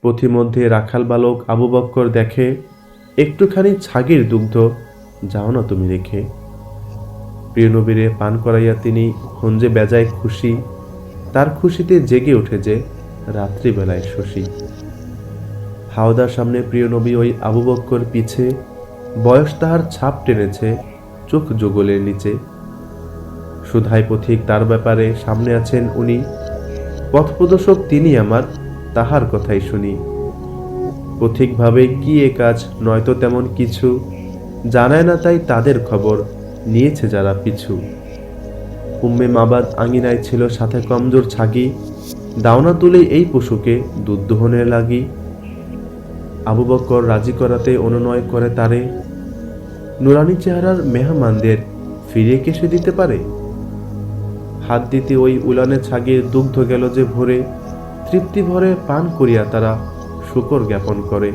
পথিমধ্যে রাখাল বালক আবু বক্কর দেখে একটুখানি ছাগির দুগ্ধ যাও না তুমি রেখে। প্রিয় নবীরে পান করাইয়া তিনি হন যে বেজায় খুশি, তার খুশিতে জেগে ওঠে যে রাত্রিবেলায় শশী। হাওদার সামনে প্রিয় নবী ওই আবু বক্কর পিছে, বয়স তাহার ছাপ টেনেছে চোখ যুগলের নিচে। সুধাই পথিক তার ব্যাপারে সামনে আছেন উনি, পথপ্রদর্শক তিনি আমার, তাহার কথাই শুনি। পথিক ভাবে কি এ কাজ, নয়তো তেমন কিছু, জানায় না তাই তাদের খবর নিয়েছে যারা পিছু। উম্মে মাবাদ আঙিনায় ছিল সাথে কমজোর ছাগি, দাওনা তুলে এই পশুকে দুধ দোহনের লাগি। আবু বক্কর রাজি করাতে অনুনয় করে তারে, নুরানি চেহারার মেহমানদের ফিরিয়ে কে সে দিতে পারে। হাত দিতে ওই উলানে ছাগির দুগ্ধ গেল যে ভরে, তৃপ্তি ভরে পান করিয়া তারা শুকর জ্ঞাপন করে।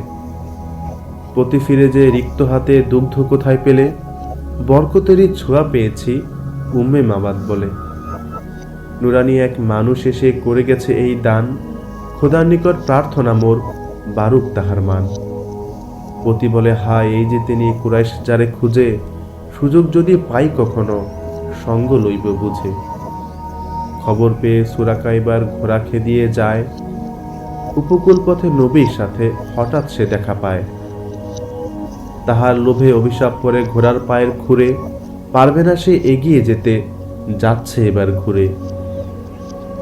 পতি ফিরে যে রিক্ত হাতে দুগ্ধ কোথায় পেলে, বরকতেরই ছোঁয়া পেয়েছি উম্মে মাবাদ বলে। নুরানি এক মানুষ এসে করে গেছে এই দান, খোদার নিকট প্রার্থনা মোর বারুক তাহার মান। পতি বলে, হায় এই যে তিনি কুরাইশ যারে খুঁজে, সুযোগ যদি পাই কখনো সঙ্গ লইব বুঝে। খবর পেয়ে সুরাকা এবার ঘোড়া খেদিয়ে যায়, উপকূল পথে নবীর সাথে হঠাৎ সে দেখা পায়। তাহার লোভে অভিশাপ করে ঘোড়ার পায়ের খুঁড়ে, পারবে না সে এগিয়ে যেতে, যাচ্ছে এবার ঘুরে।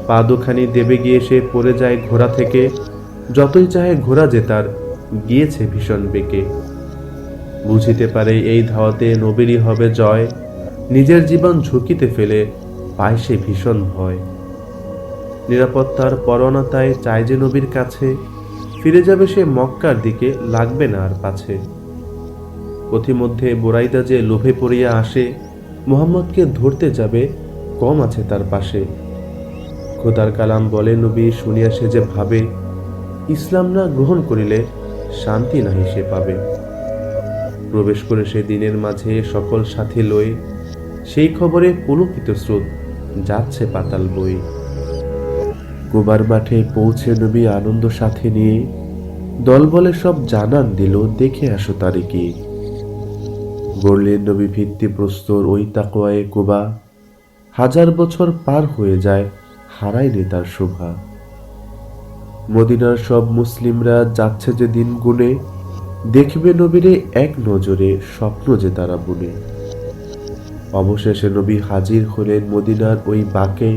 পা দুখানি দেবে গিয়ে সে পড়ে যায় ঘোড়া থেকে, যতই চাহে ঘোড়া জেতার গিয়েছে ভীষণ বেগে। বুঝিতে পারে এই ধাওয়াতে নবীরই হবে জয়, নিজের জীবন ঝুঁকিতে ফেলে পায় সে ভীষণ ভয়। নিরাপত্তার পরোয়ানাতায় চায় যে নবীর কাছে, ফিরে যাবে সে মক্কার দিকে, লাগবে না আর পাছে। পথিমধ্যে বোরাইদা যে লোভে পড়িয়া আসে, মুহাম্মদকে ধরতে যাবে, কম আছে তার পাশে। খোদার কালাম বলে নবী শুনিয়া সে যে ভাবে, ইসলাম না গ্রহণ করিলে শান্তি নাহি সে পাবে। প্রবেশ করে সে দিনের মাঝে সকল সাথী লয়ে, সেই খবরে পুলকিত স্রোত যাচ্ছে পাতাল বয়ে। কুবার মাঠে পৌঁছে নবী আনন্দ সাথে নিয়ে, দল বলে সব জানান দিল, দেখে আসো তারে কি। গড়লেন নবী ভিত্তি প্রস্তর ওই তাকওয়ায়ে কুবা, হাজার বছর পার হয়ে যায় হারায়নি তার শোভা। মদিনার সব মুসলিমরা যাচ্ছে যে দিন গুনে, দেখবে নবীরে এক নজরে, স্বপ্ন যে তারা বুনে। অবশেষে নবী হাজির হলেন মদিনার ওই বাকে,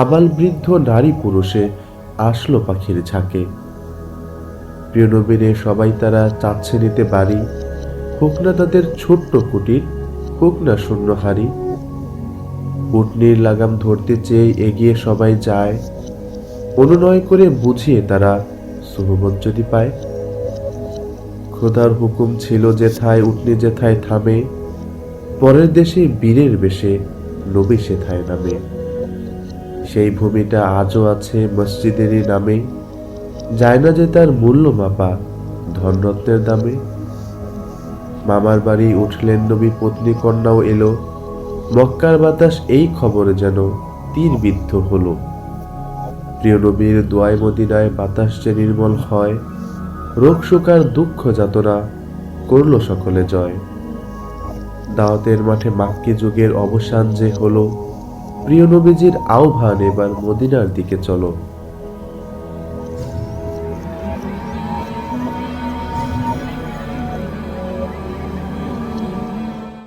আবাল বৃদ্ধ নারী পুরুষে আসলো পাখির ঝাঁকে। প্রিয় নবীরে সবাই তারা চাচ্ছে নিতে বাড়ি, হোক না তাদের ছোট্ট কুটির, হোক না শূন্য হাড়ি। উটনির লাগাম ধরতে চেয়ে এগিয়ে সবাই যায়, অনুনয় করে বুঝিয়ে তারা সুহবত যদি পায়। খোদার হুকুম ছিল যেথায় উটনি যেথায় থামে, পরের দেশে বীরের বেশে নবী সেথায় নামে। সেই ভূমিটা আজও আছে মসজিদেরই নামে, যায় না যে তার মূল্য মাপা ধনরত্নের দামে। মামার বাড়ি উঠলেন নবী, পত্নী কন্যাও এলো, মক্কার বাতাস এই খবরে যেন তীর বিদ্ধ হলো। প্রিয় নবীর দোয়ায় মদিনায় বাতাস যে নির্মল হয়, রোগ শোকার দুঃখ যাতনা করল সকলে জয়। দাওয়াতের মাঠে মাক্কি যুগের অবসান যে হলো, প্রিয় নবীজির আহ্বান এবার মদিনার দিকে চলো।